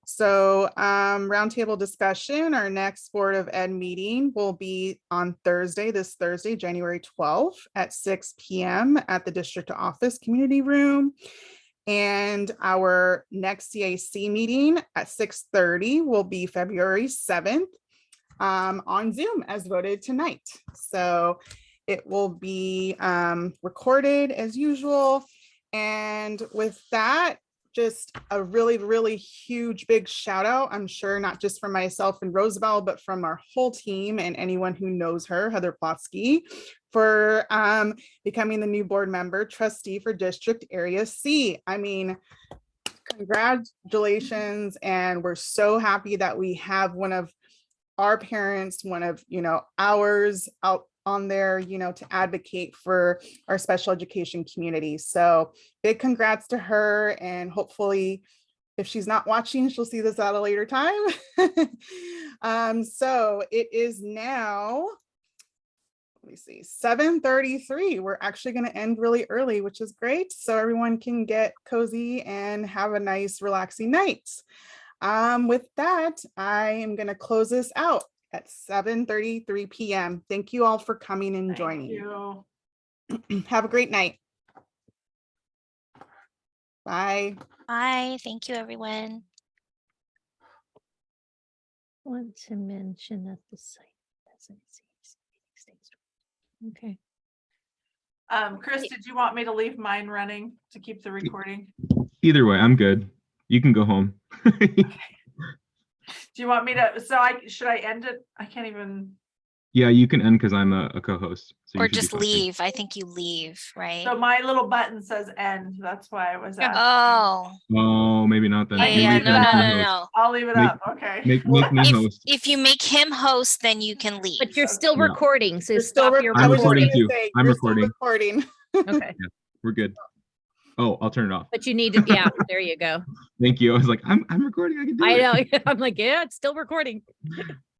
So roundtable discussion, our next Board of Ed meeting will be on Thursday, this Thursday, January 12th at 6 p.m. at the district office community room. And our next CAC meeting at 6:30 will be February 7th on Zoom as voted tonight. So it will be recorded as usual. And with that, just a really, really huge, big shout out, I'm sure not just from myself and Rosabelle, but from our whole team and anyone who knows her, Heather Plotsky, for becoming the new board member trustee for District Area C. I mean, congratulations. And we're so happy that we have one of our parents, one of, you know, ours out on there, you know, to advocate for our special education community. So big congrats to her, and hopefully if she's not watching, she'll see this at a later time. So it is now, let me see, 7:33. We're actually going to end really early, which is great. So everyone can get cozy and have a nice relaxing night. With that, I am going to close this out at 7:33 p.m. Thank you all for coming and joining. Have a great night. Bye. Bye. Thank you, everyone. Want to mention that the site. Okay. Chris, did you want me to leave mine running to keep the recording? Either way, I'm good. You can go home. Do you want me to, should I end it? I can't even. Yeah, you can end because I'm a co-host. So Or you should be just fine. leave. I think you leave, right? So my little button says end. That's why I was asking. Oh. Oh, maybe not then. Yeah, Maybe yeah, you no, can no, make me no, host. no. I'll leave it up. Okay. Make me host. If you make him host, then you can leave. But you're still Yeah. recording, so You're still stop your I'm recording. recording too. I'm You're still recording. recording. Okay. Yeah, we're good. Oh, I'll turn it off. But you need to, yeah, there you go. Thank you. I was like, I'm recording. I can do I it. know. I'm like, yeah, it's still recording.